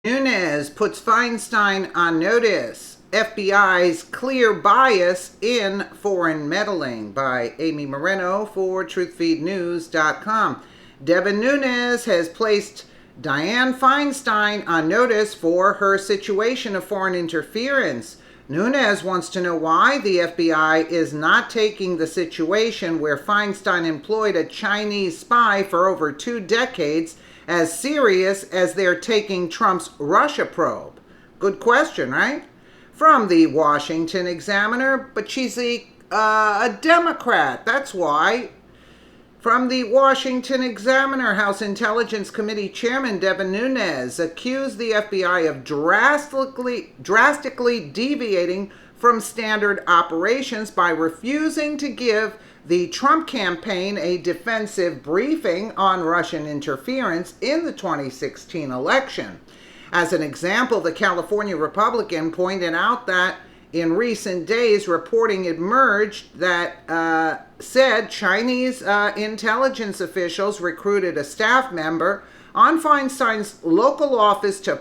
Nunes puts Feinstein on notice. FBI's clear bias in foreign meddling, by Amy Moreno for TruthFeedNews.com. Devin Nunes has placed Dianne Feinstein on notice for her situation of foreign interference. Nunes wants to know why the FBI is not taking the situation where Feinstein employed a Chinese spy for over 2 decades as serious as they're taking Trump's Russia probe. Good question, right? From the Washington Examiner, but she's a Democrat, that's why. From the Washington Examiner, House Intelligence Committee Chairman Devin Nunes accused the FBI of drastically deviating from standard operations by refusing to give the Trump campaign a defensive briefing on Russian interference in the 2016 election. As an example, the California Republican pointed out that in recent days, reporting emerged that said Chinese intelligence officials recruited a staff member on Feinstein's local office to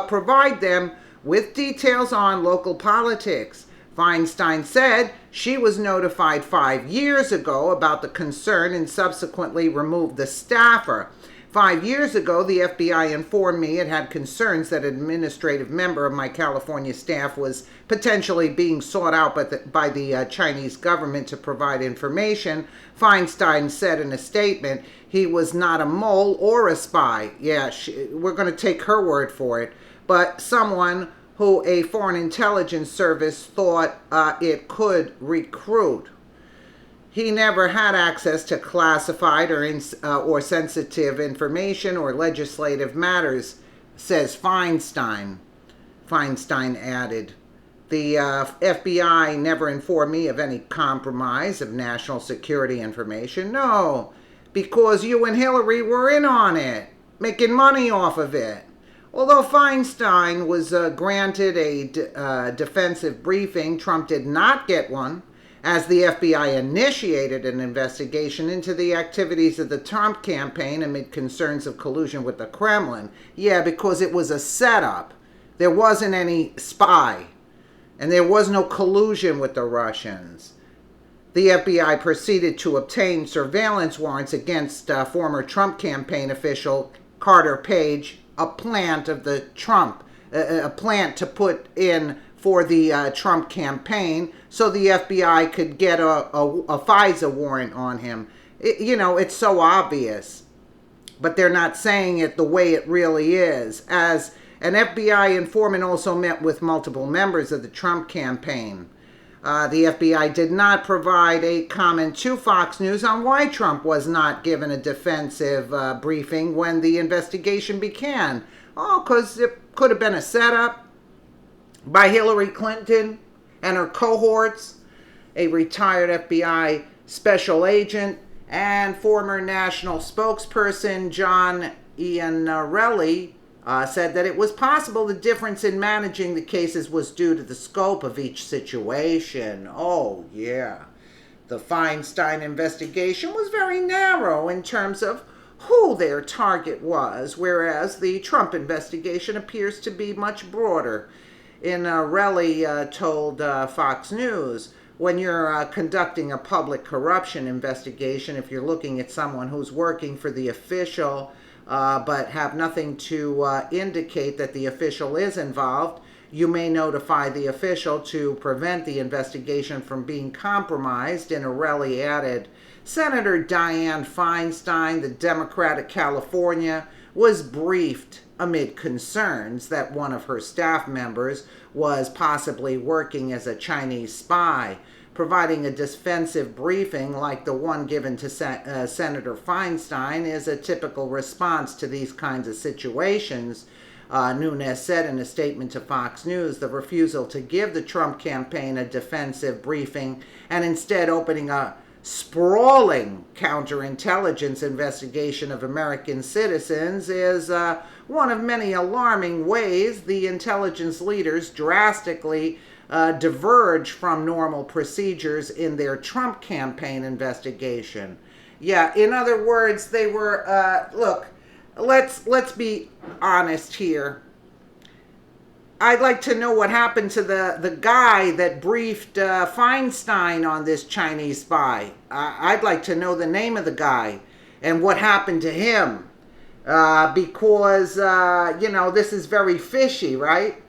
provide them with details on local politics. Feinstein said she was notified 5 years ago about the concern and subsequently removed the staffer. 5 years ago, the FBI informed me it had concerns that an administrative member of my California staff was potentially being sought out by the Chinese government to provide information. Feinstein said in a statement he was not a mole or a spy. Yeah, we're going to take her word for it. But someone who a foreign intelligence service thought it could recruit. He never had access to classified or sensitive information or legislative matters, says Feinstein. Feinstein added, the FBI never informed me of any compromise of national security information. No, because you and Hillary were in on it, making money off of it. Although Feinstein was granted a defensive briefing, Trump did not get one, as the FBI initiated an investigation into the activities of the Trump campaign amid concerns of collusion with the Kremlin. Yeah, because it was a setup. There wasn't any spy, and there was no collusion with the Russians. The FBI proceeded to obtain surveillance warrants against former Trump campaign official Carter Page, a plant of the Trump, a plant to put in for the Trump campaign, so the FBI could get a FISA warrant on him. It's so obvious, but they're not saying it the way it really is. As an FBI informant also met with multiple members of the Trump campaign. The FBI did not provide a comment to Fox News on why Trump was not given a defensive briefing when the investigation began. Oh, because it could have been a setup by Hillary Clinton and her cohorts. A retired FBI special agent and former national spokesperson John Iannarelli said that it was possible the difference in managing the cases was due to the scope of each situation. Oh, yeah. The Feinstein investigation was very narrow in terms of who their target was, whereas the Trump investigation appears to be much broader. Relly told Fox News, when you're conducting a public corruption investigation, if you're looking at someone who's working for the official but have nothing to indicate that the official is involved, you may notify the official to prevent the investigation from being compromised. And Relly added, Senator Dianne Feinstein, the Democrat of California, was briefed amid concerns that one of her staff members was possibly working as a Chinese spy. Providing a defensive briefing like the one given to Senator Feinstein is a typical response to these kinds of situations. Nunes said in a statement to Fox News, the refusal to give the Trump campaign a defensive briefing and instead opening a sprawling counterintelligence investigation of American citizens is one of many alarming ways the intelligence leaders drastically diverge from normal procedures in their Trump campaign investigation. Yeah, in other words, they were, look, let's be honest here. I'd like to know what happened to the guy that briefed Feinstein on this Chinese spy. I'd like to know the name of the guy and what happened to him. Because, this is very fishy, right?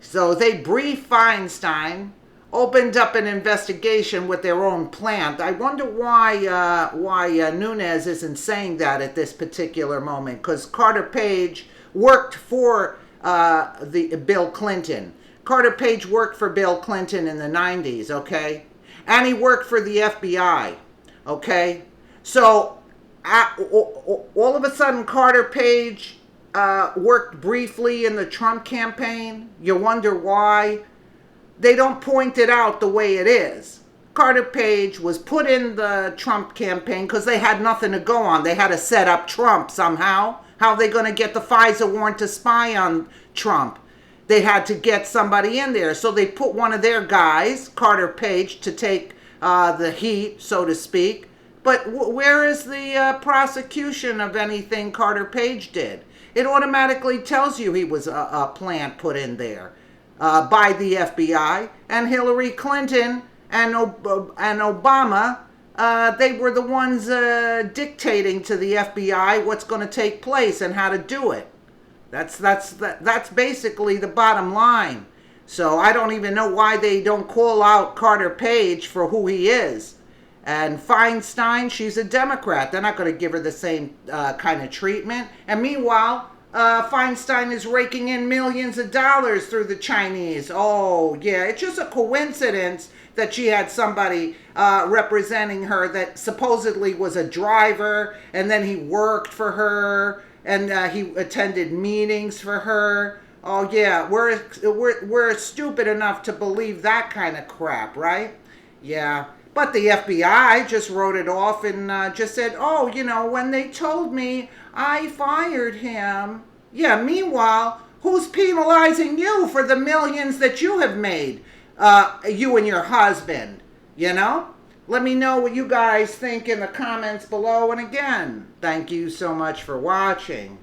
So they briefed Feinstein, opened up an investigation with their own plant. I wonder why Nunes isn't saying that at this particular moment, because Carter Page worked for the Bill Clinton. Carter Page worked for Bill Clinton in the 90s, okay? And he worked for the FBI, okay? So all of a sudden Carter Page worked briefly in the Trump campaign. You wonder why. They don't point it out the way it is. Carter Page was put in the Trump campaign because they had nothing to go on. They had to set up Trump somehow. How are they going to get the FISA warrant to spy on Trump? They had to get somebody in there. So they put one of their guys, Carter Page, to take the heat, so to speak. But where is the prosecution of anything Carter Page did? It automatically tells you he was a plant put in there by the FBI. And Hillary Clinton and Obama, they were the ones dictating to the FBI what's going to take place and how to do it. That's basically the bottom line. So I don't even know why they don't call out Carter Page for who he is. And Feinstein, she's a Democrat. They're not going to give her the same kind of treatment. And meanwhile, Feinstein is raking in millions of dollars through the Chinese. Oh, yeah, it's just a coincidence that she had somebody representing her that supposedly was a driver, and then he worked for her, and he attended meetings for her. Oh, yeah, we're stupid enough to believe that kind of crap, right? Yeah. But the FBI just wrote it off and just said, oh, when they told me, I fired him. Yeah, meanwhile, who's penalizing you for the millions that you have made, you and your husband, Let me know what you guys think in the comments below. And again, thank you so much for watching.